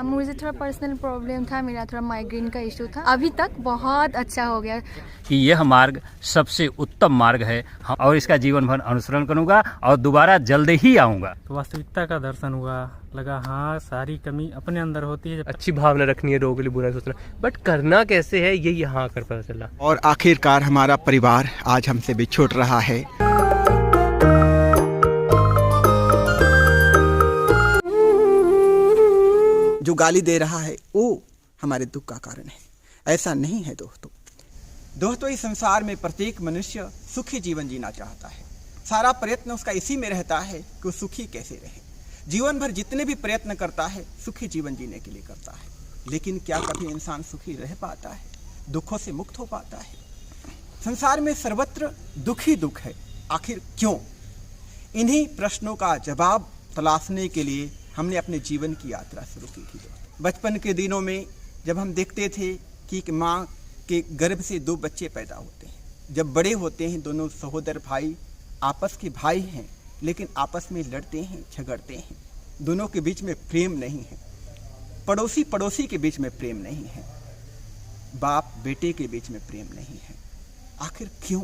मुझे थोड़ा personal problem था, मेरा थोड़ा माइग्रेन का इशू था, अभी तक बहुत अच्छा हो गया कि यह मार्ग सबसे उत्तम मार्ग है और इसका जीवन भर अनुसरण करूंगा और दोबारा जल्द ही आऊंगा। तो वास्तविकता का दर्शन हुआ, लगा हाँ सारी कमी अपने अंदर होती है। अच्छी भावना रखनी है, लोगों के लिए बुरा सोचना, बट करना कैसे है ये यहाँ आकर पता चला। और आखिरकार हमारा परिवार आज हमसे बिछुड़ रहा है। जो गाली दे रहा है वो हमारे दुख का कारण है, ऐसा नहीं है दोस्तों। इस संसार में प्रत्येक मनुष्य सुखी जीवन जीना चाहता है। सारा प्रयत्न उसका इसी में रहता है कि वो सुखी कैसे रहे। जीवन भर जितने भी प्रयत्न करता है सुखी जीवन जीने के लिए करता है, लेकिन क्या कभी इंसान सुखी रह पाता है, दुखों से मुक्त हो पाता है? संसार में सर्वत्र दुख ही दुख है, आखिर क्यों? इन्हीं प्रश्नों का जवाब तलाशने के लिए हमने अपने जीवन की यात्रा शुरू की थी। बचपन के दिनों में जब हम देखते थे कि माँ के गर्भ से 2 बच्चे पैदा होते हैं, जब बड़े होते हैं दोनों सहोदर भाई आपस के भाई हैं, लेकिन आपस में लड़ते हैं, झगड़ते हैं, दोनों के बीच में प्रेम नहीं है, पड़ोसी पड़ोसी के बीच में प्रेम नहीं है, बाप बेटे के बीच में प्रेम नहीं है। आखिर क्यों?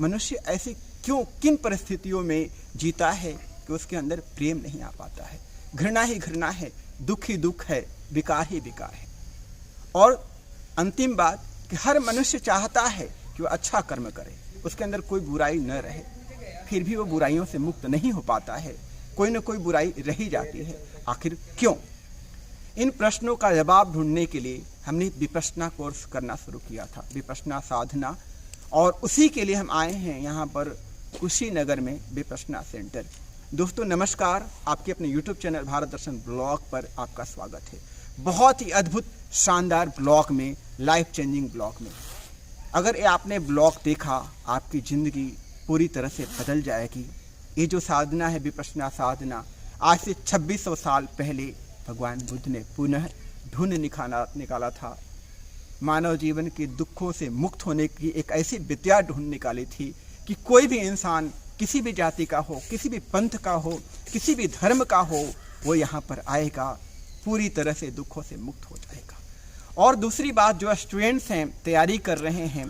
मनुष्य ऐसे क्यों, किन परिस्थितियों में जीता है कि उसके अंदर प्रेम नहीं आ पाता है? घृणा ही घृणा है, दुख ही दुख है, विकार ही विकार है। और अंतिम बात कि हर मनुष्य चाहता है कि वो अच्छा कर्म करे, उसके अंदर कोई बुराई न रहे, फिर भी वो बुराइयों से मुक्त नहीं हो पाता है, कोई न कोई बुराई रही जाती है। आखिर क्यों? इन प्रश्नों का जवाब ढूंढने के लिए हमने विपश्यना कोर्स करना शुरू किया था, विपश्यना साधना, और उसी के लिए हम आए हैं यहाँ पर कुशीनगर में विपश्यना सेंटर। दोस्तों नमस्कार, आपके अपने YouTube चैनल भारत दर्शन ब्लॉग पर आपका स्वागत है। बहुत ही अद्भुत शानदार ब्लॉग में, लाइफ चेंजिंग ब्लॉग में। अगर ये आपने ब्लॉग देखा, आपकी ज़िंदगी पूरी तरह से बदल जाएगी। ये जो साधना है विपश्यना साधना, आज से 2600 साल पहले भगवान बुद्ध ने पुनः ढूंढ निकाला था। मानव जीवन के दुखों से मुक्त होने की एक ऐसी विद्या ढूंढ निकाली थी कि कोई भी इंसान किसी भी जाति का हो, किसी भी पंथ का हो, किसी भी धर्म का हो, वो यहाँ पर आएगा, पूरी तरह से दुखों से मुक्त हो जाएगा। और दूसरी बात, जो स्टूडेंट्स हैं तैयारी कर रहे हैं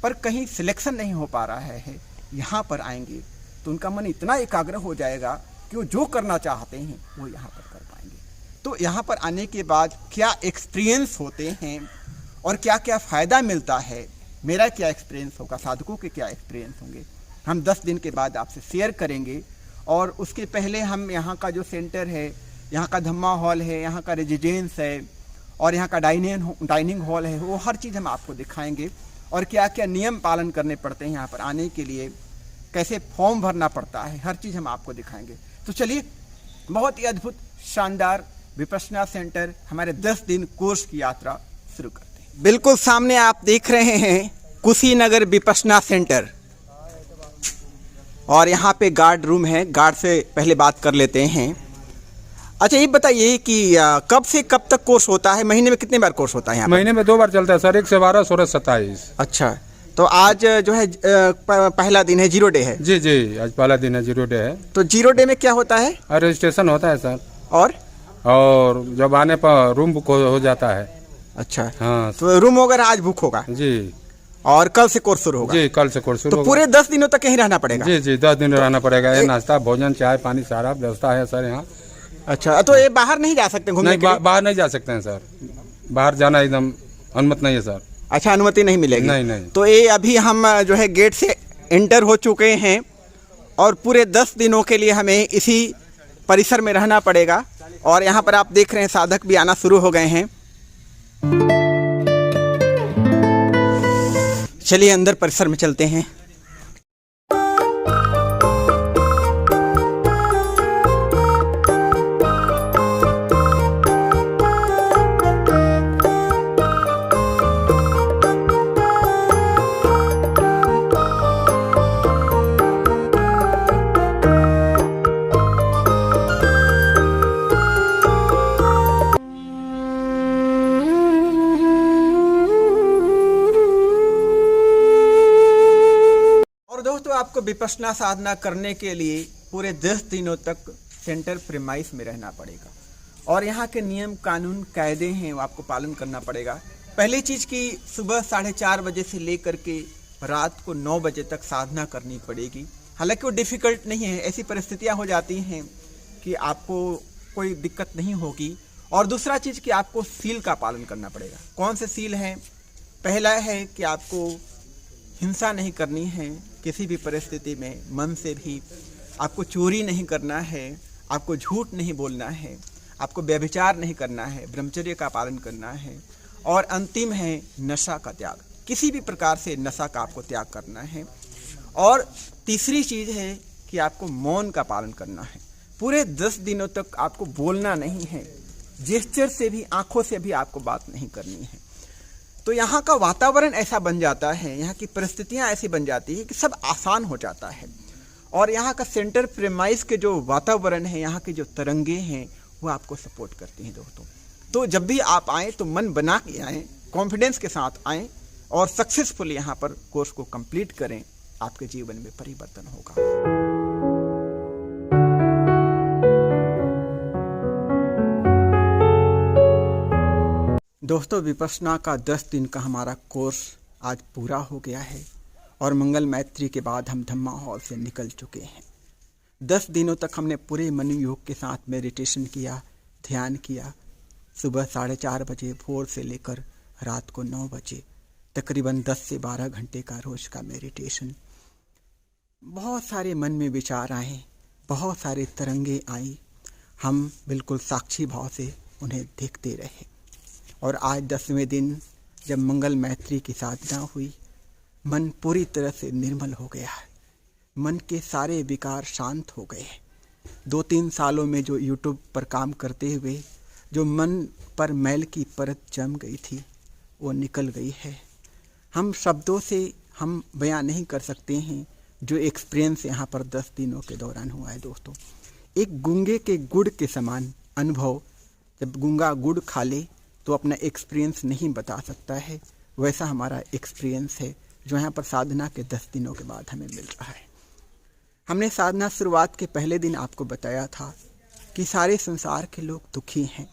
पर कहीं सिलेक्शन नहीं हो पा रहा है, यहाँ पर आएंगे तो उनका मन इतना एकाग्र हो जाएगा कि वो जो करना चाहते हैं वो यहाँ पर कर पाएंगे। तो यहाँ पर आने के बाद क्या एक्सपीरियंस होते हैं और क्या क्या फ़ायदा मिलता है, मेरा क्या एक्सपीरियंस होगा, साधकों के क्या एक्सपीरियंस होंगे, हम 10 दिन के बाद आपसे शेयर करेंगे। और उसके पहले हम यहाँ का जो सेंटर है, यहाँ का धम्मा हॉल है, यहाँ का रेजिडेंस है और यहाँ का डाइनिंग हॉल है, वो हर चीज़ हम आपको दिखाएंगे। और क्या क्या नियम पालन करने पड़ते हैं यहाँ पर आने के लिए, कैसे फॉर्म भरना पड़ता है, हर चीज़ हम आपको दिखाएंगे। तो चलिए, बहुत ही अद्भुत शानदार विपश्यना सेंटर, हमारे 10 दिन कोर्स की यात्रा शुरू करते हैं। बिल्कुल सामने आप देख रहे हैं कुशीनगर विपश्यना सेंटर, और यहाँ पे गार्ड रूम है। गार्ड से पहले बात कर लेते हैं। अच्छा, ये बताइए कि कब से कब तक कोर्स होता है? महीने में कितने बार कोर्स होता है यहाँ? महीने में 2 बार चलता है सर, 1 से 12, 16, 27। अच्छा, तो आज जो है पहला दिन है, 0 डे है। जी जी, आज पहला दिन है, 0 डे है। तो 0 डे में क्या होता है? रजिस्ट्रेशन होता है सर, और जब आने पर रूम बुक हो जाता है। अच्छा, हाँ, तो रूम वगैरह आज बुक होगा जी, और कल से कोर्स शुरू होगा? जी, कल से कोर्स शुरू तो पूरे 10 दिनों तक यहीं रहना पड़ेगा? जी जी, 10 दिन रहना पड़ेगा। ये नाश्ता, भोजन, चाय, पानी सारा व्यवस्था है सर यहाँ। अच्छा, तो ये बाहर नहीं जा सकते घूमने के लिए? बाहर नहीं जा सकते हैं सर, बाहर जाना एकदम अनुमति नहीं है सर। अच्छा, अनुमति नहीं मिलेगी? नहीं। तो ये अभी हम जो है गेट से एंटर हो चुके हैं और पूरे 10 दिनों के लिए हमें इसी परिसर में रहना पड़ेगा। और यहाँ पर आप देख रहे हैं साधक भी आना शुरू हो गए हैं। चलिए अंदर परिसर में चलते हैं। आपको विपश्यना साधना करने के लिए पूरे 10 दिनों तक सेंटर प्रीमाइस में रहना पड़ेगा। और यहाँ के नियम कानून कायदे हैं वो आपको पालन करना पड़ेगा। पहली चीज़ कि सुबह 4:30 बजे से लेकर के रात को 9 बजे तक साधना करनी पड़ेगी। हालांकि वो डिफ़िकल्ट नहीं है, ऐसी परिस्थितियाँ हो जाती हैं कि आपको कोई दिक्कत नहीं होगी। और दूसरा चीज़ कि आपको सील का पालन करना पड़ेगा। कौन से सील हैं? पहला है कि आपको हिंसा नहीं करनी है किसी भी परिस्थिति में, मन से भी। आपको चोरी नहीं करना है, आपको झूठ नहीं बोलना है, आपको व्यभिचार नहीं करना है, ब्रह्मचर्य का पालन करना है। और अंतिम है नशा का त्याग, किसी भी प्रकार से नशा का आपको त्याग करना है। और तीसरी चीज़ है कि आपको मौन का पालन करना है। पूरे 10 दिनों तक आपको बोलना नहीं है, जेस्चर से भी, आंखों से भी आपको बात नहीं करनी है। तो यहाँ का वातावरण ऐसा बन जाता है, यहाँ की परिस्थितियाँ ऐसी बन जाती है कि सब आसान हो जाता है। और यहाँ का सेंटर प्रेमाइज के जो वातावरण है, यहाँ के जो तरंगे हैं, वो आपको सपोर्ट करती हैं दोस्तों। तो जब भी आप आएँ तो मन बना के आएँ, कॉन्फिडेंस के साथ आएँ और सक्सेसफुल यहाँ पर कोर्स को कंप्लीट करें। आपके जीवन में परिवर्तन होगा। दोस्तों, विपश्यना का 10 दिन का हमारा कोर्स आज पूरा हो गया है और मंगल मैत्री के बाद हम धम्मा हॉल से निकल चुके हैं। 10 दिनों तक हमने पूरे मन योग के साथ मेडिटेशन किया, ध्यान किया। सुबह 4:30 बजे भोर से लेकर रात को 9 बजे तकरीबन 10 से 12 घंटे का रोज का मेडिटेशन। बहुत सारे मन में विचार आए, बहुत सारे तरंगे आई। हम बिल्कुल साक्षी भाव से उन्हें देखते रहे। और आज 10वें दिन जब मंगल मैत्री की साधना हुई, मन पूरी तरह से निर्मल हो गया है। मन के सारे विकार शांत हो गए। 2-3 सालों में जो यूट्यूब पर काम करते हुए जो मन पर मैल की परत जम गई थी, वो निकल गई है। हम शब्दों से हम बयां नहीं कर सकते हैं जो एक्सपीरियंस यहाँ पर 10 दिनों के दौरान हुआ है दोस्तों। एक गूंगे के गुड़ के समान अनुभव। जब गूंगा गुड़ खा ले तो अपना एक्सपीरियंस नहीं बता सकता है, वैसा हमारा एक्सपीरियंस है जो यहाँ पर साधना के 10 दिनों के बाद हमें मिल रहा है। हमने साधना शुरुआत के पहले दिन आपको बताया था कि सारे संसार के लोग दुखी हैं।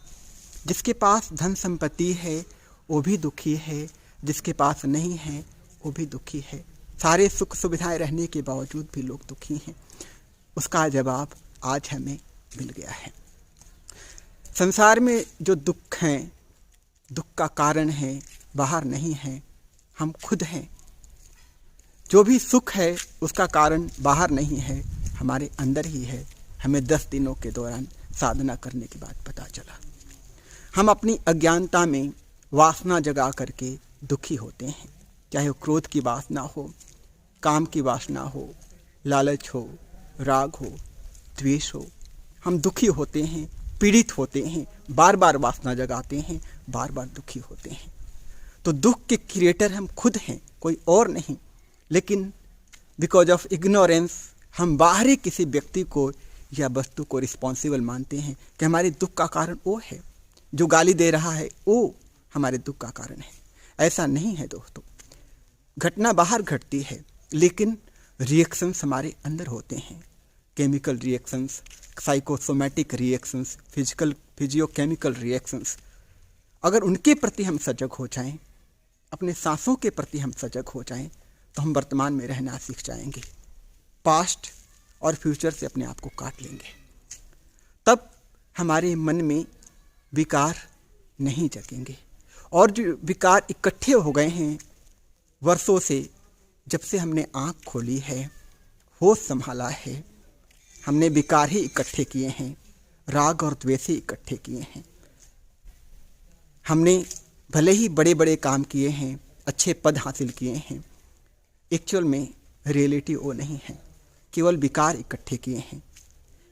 जिसके पास धन संपत्ति है वो भी दुखी है, जिसके पास नहीं है वो भी दुखी है। सारे सुख सुविधाएं रहने के बावजूद भी लोग दुखी हैं। उसका जवाब आज हमें मिल गया है। संसार में जो दुख हैं, दुख का कारण है बाहर नहीं है, हम खुद हैं। जो भी सुख है उसका कारण बाहर नहीं है, हमारे अंदर ही है। हमें 10 दिनों के दौरान साधना करने के बाद पता चला। हम अपनी अज्ञानता में वासना जगा करके दुखी होते हैं, चाहे वो क्रोध की वासना हो, काम की वासना हो, लालच हो, राग हो, द्वेष हो। हम दुखी होते हैं, पीड़ित होते हैं, बार बार वासना जगाते हैं, बार बार दुखी होते हैं। तो दुख के क्रिएटर हम खुद हैं, कोई और नहीं। लेकिन बिकॉज ऑफ इग्नोरेंस हम बाहरी किसी व्यक्ति को या वस्तु को रिस्पॉन्सिबल मानते हैं कि हमारे दुख का कारण वो है, जो गाली दे रहा है वो हमारे दुख का कारण है। ऐसा नहीं है दोस्तों। घटना बाहर घटती है लेकिन रिएक्शंस हमारे अंदर होते हैं। Chemical reactions, psychosomatic reactions, physiochemical reactions. अगर उनके प्रति हम सजग हो जाएं, अपने सांसों के प्रति हम सजग हो जाएं, तो हम वर्तमान में रहना सीख जाएंगे। पास्ट और फ्यूचर से अपने आप को काट लेंगे। तब हमारे मन में विकार नहीं जगेंगे। और जो विकार इकट्ठे हो गए हैं वर्षों से, जब से हमने आँख खोली है, होश संभाला है, हमने विकार ही इकट्ठे किए हैं, राग और द्वेष ही इकट्ठे किए हैं। हमने भले ही बड़े बड़े काम किए हैं, अच्छे पद हासिल किए हैं, एक्चुअल में रियलिटी वो नहीं है। केवल विकार इकट्ठे किए हैं।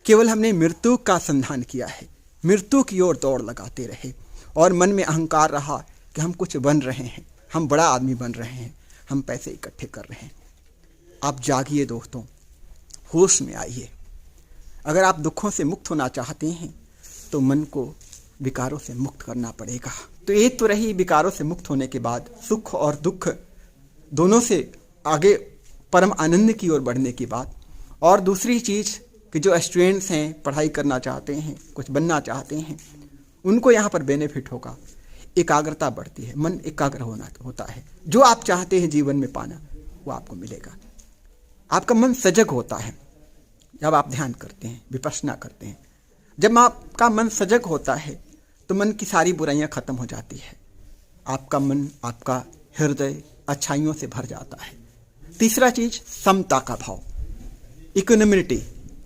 केवल हमने मृत्यु का संधान किया है, मृत्यु की ओर दौड़ लगाते रहे और मन में अहंकार रहा कि हम कुछ बन रहे हैं, हम बड़ा आदमी बन रहे हैं, हम पैसे इकट्ठे कर रहे हैं। आप जागिए दोस्तों, होश में आइए। अगर आप दुखों से मुक्त होना चाहते हैं तो मन को विकारों से मुक्त करना पड़ेगा। तो एक तो रही विकारों से मुक्त होने के बाद सुख और दुख दोनों से आगे परम आनंद की ओर बढ़ने की बात। और दूसरी चीज़ कि जो स्टूडेंट्स हैं, पढ़ाई करना चाहते हैं, कुछ बनना चाहते हैं, उनको यहाँ पर बेनिफिट होगा। एकाग्रता बढ़ती है, मन एकाग्र होता है। जो आप चाहते हैं जीवन में पाना वो आपको मिलेगा। आपका मन सजग होता है जब आप ध्यान करते हैं, विपश्यना करते हैं। जब आपका मन सजग होता है तो मन की सारी बुराइयां खत्म हो जाती है। आपका मन, आपका हृदय अच्छाइयों से भर जाता है। तीसरा चीज, समता का भाव, इक्विनिमिटी।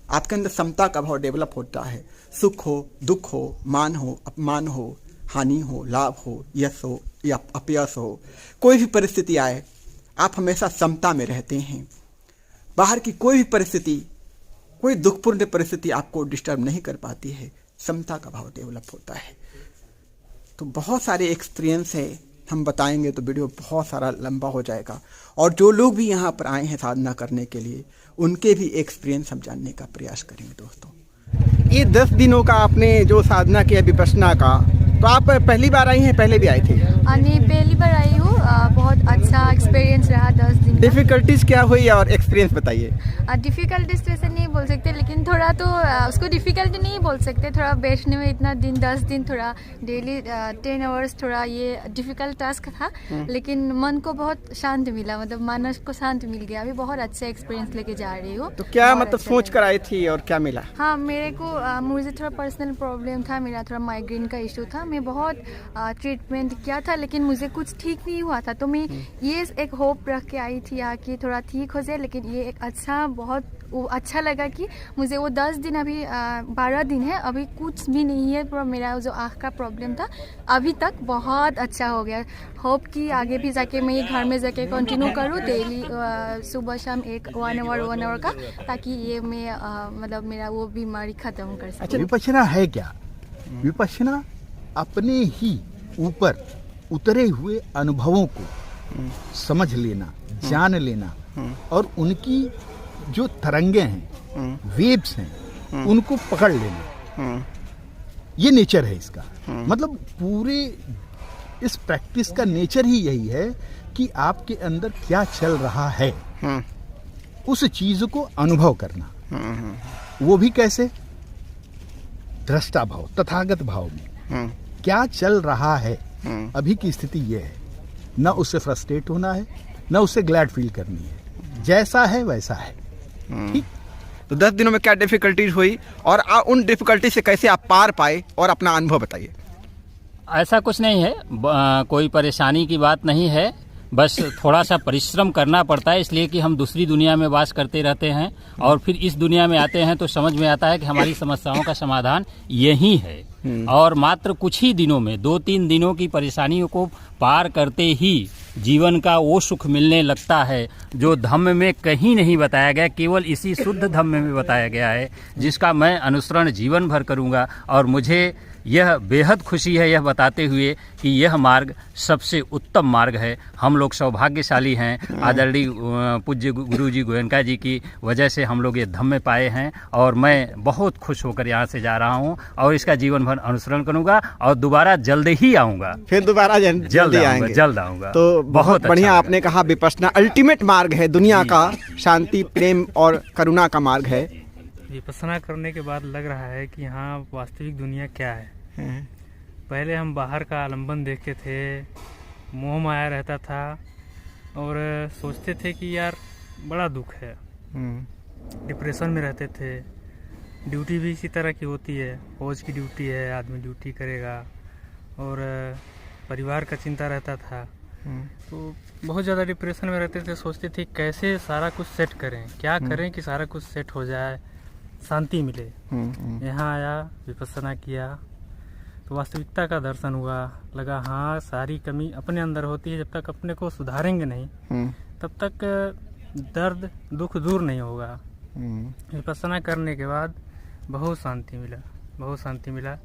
आपके अंदर समता का भाव डेवलप होता है। सुख हो, दुख हो, मान हो, अपमान हो, हानि हो, लाभ हो, यश हो या अपयश हो, कोई भी परिस्थिति आए आप हमेशा समता में रहते हैं। बाहर की कोई भी परिस्थिति, कोई दुखपूर्ण परिस्थिति आपको डिस्टर्ब नहीं कर पाती है। समता का भाव डेवलप होता है। तो बहुत सारे एक्सपीरियंस है, हम बताएंगे तो वीडियो बहुत सारा लंबा हो जाएगा। और जो लोग भी यहाँ पर आए हैं साधना करने के लिए, उनके भी एक्सपीरियंस हम जानने का प्रयास करेंगे दोस्तों। ये 10 दिनों का आपने जो साधना किया विपश्यना का, तो आप पहली बार आई हैं, पहले भी आए थे? नहीं, पहली बार आई हूँ। बहुत अच्छा एक्सपीरियंस रहा 10 दिन। डिफिकल्टीज क्या हुई और एक्सपीरियंस बताइए। डिफ़िकल्टीज वैसे नहीं बोल सकते, लेकिन थोड़ा तो उसको डिफ़िकल्टी नहीं बोल सकते। थोड़ा बैठने में इतना दिन 10 दिन थोड़ा डेली 10 आवर्स थोड़ा ये डिफ़िकल्ट टास्क था, लेकिन मन को बहुत शांत मिला, मतलब मानस को शांत मिल गया। अभी बहुत अच्छा एक्सपीरियंस लेके जा रही हूँ। तो क्या मतलब सोच कर आई थी और क्या मिला? हाँ, मुझे थोड़ा पर्सनल प्रॉब्लम था। मेरा थोड़ा माइग्रेन का इशू था। मैं बहुत ट्रीटमेंट किया था, लेकिन मुझे कुछ ठीक नहीं हुआ था। तो मैं ये एक होप रख के आई थी कि थोड़ा ठीक हो जाए। लेकिन ये एक बहुत अच्छा लगा कि मुझे वो 10 दिन, अभी 12 दिन है, अभी कुछ भी नहीं है। पूरा मेरा जो आँख का प्रॉब्लम था अभी तक बहुत अच्छा हो गया। होप कि आगे भी जाके मैं घर में जाके कंटिन्यू करूँ डेली, सुबह शाम 1 आवर का, ताकि ये मैं मतलब मेरा वो बीमारी खत्म कर सकूँ। अच्छा, विपश्यना है क्या? विपश्यना अपने ही ऊपर उतरे हुए अनुभवों को समझ लेना, जान लेना और उनकी जो तरंगे हैं, वेव्स हैं, उनको पकड़ लेना, ये नेचर है इसका। मतलब पूरे इस प्रैक्टिस का नेचर ही यही है कि आपके अंदर क्या चल रहा है, उस चीज को अनुभव करना। वो भी कैसे? दृष्टा भाव, तथागत भाव में क्या चल रहा है, अभी की स्थिति ये है। न उससे फ्रस्ट्रेट होना है, न उससे ग्लैड फील करनी है, जैसा है वैसा है। ठीक। तो 10 दिनों में क्या डिफिकल्टीज हुई और उन डिफिकल्टी से कैसे आप पार पाए और अपना अनुभव बताइए। ऐसा कुछ नहीं है, कोई परेशानी की बात नहीं है। बस थोड़ा सा परिश्रम करना पड़ता है, इसलिए कि हम दूसरी दुनिया में वास करते रहते हैं और फिर इस दुनिया में आते हैं तो समझ में आता है कि हमारी समस्याओं का समाधान यही है। और मात्र कुछ ही दिनों में, 2-3 दिनों की परेशानियों को पार करते ही जीवन का वो सुख मिलने लगता है जो धम्म में कहीं नहीं बताया गया, केवल इसी शुद्ध धम्म में बताया गया है, जिसका मैं अनुसरण जीवन भर करूँगा। और मुझे यह बेहद खुशी है यह बताते हुए कि यह मार्ग सबसे उत्तम मार्ग है। हम लोग सौभाग्यशाली हैं। आदरणीय पूज्य गुरु जी गोयनका जी की वजह से हम लोग ये धम्म पाए हैं और मैं बहुत खुश होकर यहाँ से जा रहा हूँ और इसका जीवन भर अनुसरण करूँगा और दोबारा जल्द ही आऊँगा। फिर दोबारा जल्द आऊँगा। तो बहुत बढ़िया अच्छा आपने कहा, विपश्यना अल्टीमेट मार्ग है, दुनिया का शांति, प्रेम और करुणा का मार्ग है। विपश्यना करने के बाद लग रहा है कि यहाँ वास्तविक दुनिया क्या है। पहले हम बाहर का आलम्बन देखते थे, मोह माया रहता था और सोचते थे कि यार बड़ा दुख है, डिप्रेशन में रहते थे। ड्यूटी भी इसी तरह की होती है, फौज की ड्यूटी है, आदमी ड्यूटी करेगा और परिवार का चिंता रहता था। तो बहुत ज़्यादा डिप्रेशन में रहते थे। सोचते थे कैसे सारा कुछ सेट करें, क्या करें कि सारा कुछ सेट हो जाए, शांति मिले। यहाँ आया, विपश्यना किया तो वास्तविकता का दर्शन हुआ। लगा हाँ, सारी कमी अपने अंदर होती है। जब तक अपने को सुधारेंगे नहीं तब तक दर्द दुख दूर नहीं होगा। विपश्यना करने के बाद बहुत शांति मिला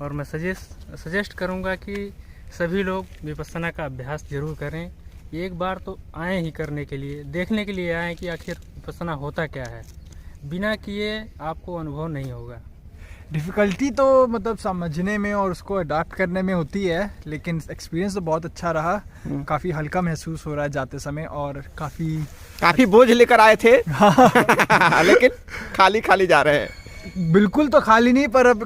और मैं सजेस्ट करूँगा कि सभी लोग विपश्यना का अभ्यास जरूर करें। एक बार तो आए ही करने के लिए, देखने के लिए आए कि आखिर विपश्यना होता क्या है। बिना किए आपको अनुभव नहीं होगा। डिफ़िकल्टी तो मतलब समझने में और उसको अडाप्ट करने में होती है, लेकिन एक्सपीरियंस तो बहुत अच्छा रहा। काफ़ी हल्का महसूस हो रहा है जाते समय और काफ़ी बोझ लेकर आए थे लेकिन खाली जा रहे हैं। बिल्कुल तो खाली नहीं, पर अब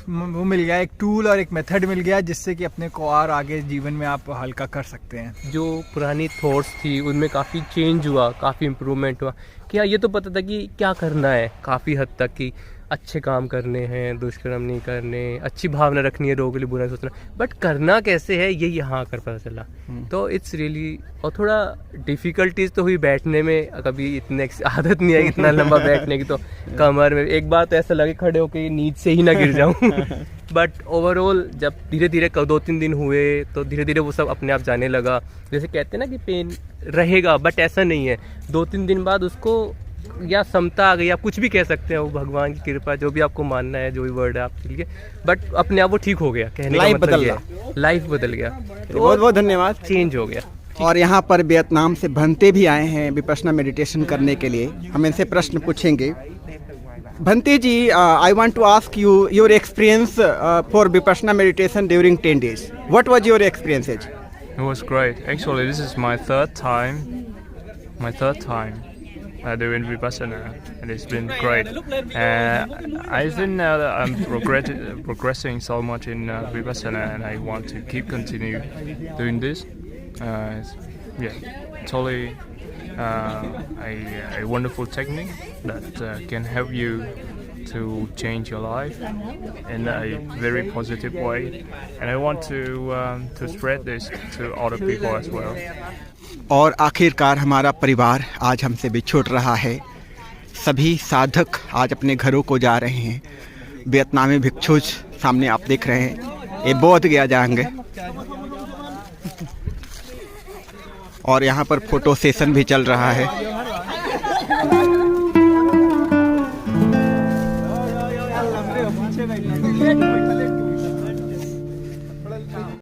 वो मिल गया, एक टूल और एक मेथड मिल गया जिससे कि अपने को और आगे जीवन में आप हल्का कर सकते हैं। जो पुरानी थॉट्स थी उनमें काफ़ी चेंज हुआ, काफ़ी इम्प्रूवमेंट हुआ। क्या ये तो पता था कि क्या करना है काफ़ी हद तक, कि अच्छे काम करने हैं, दुष्कर्म नहीं करने, अच्छी भावना रखनी है, लोगों के लिए बुरा नहीं सोचना, बट करना कैसे है ये यहाँ आकर पता चला। तो इट्स रियली, और थोड़ा डिफ़िकल्टीज तो हुई बैठने में, कभी इतने आदत नहीं है इतना लंबा बैठने की, तो कमर में एक बार तो ऐसा लगे खड़े होकर नींद से ही ना गिर जाऊँ। बट ओवरऑल जब धीरे धीरे 2-3 दिन हुए तो धीरे धीरे वो सब अपने आप जाने लगा। जैसे कहते हैं ना कि पेन रहेगा, बट ऐसा नहीं है, 2-3 दिन बाद उसको या समता आ गई, आप कुछ भी कह सकते हैं, वो भगवान की कृपा, जो भी आपको मानना है, जो भी वर्ड है आपके लिए, बट अपने आप वो ठीक हो गया। कहने का मतलब लाइफ बदल गया। तो बहुत बहुत धन्यवाद। चेंज हो गया। और यहाँ पर वियतनाम से भंते भी आए हैं विपश्यना मेडिटेशन करने के लिए, हम इनसे प्रश्न पूछेंगे। Bhante ji, I want to ask you your experience for Vipassana meditation during 10 days. What was your experiences? It was great. Actually, this is my third time doing Vipassana, and it's been great. I think now that I'm progressing so much in Vipassana, and I want to keep continue doing this. Totally a wonderful technique that can help you to change your life in a very positive way, and I want to spread this to other people as well. और आखिरकार हमारा परिवार आज हमसे बिछुड़ रहा है। सभी साधक आज अपने घरों को जा रहे हैं। वियतनामी भिक्षुज सामने आप देख रहे हैं, ये बोध गया जाएंगे। और यहाँ पर फोटो सेशन भी चल रहा है।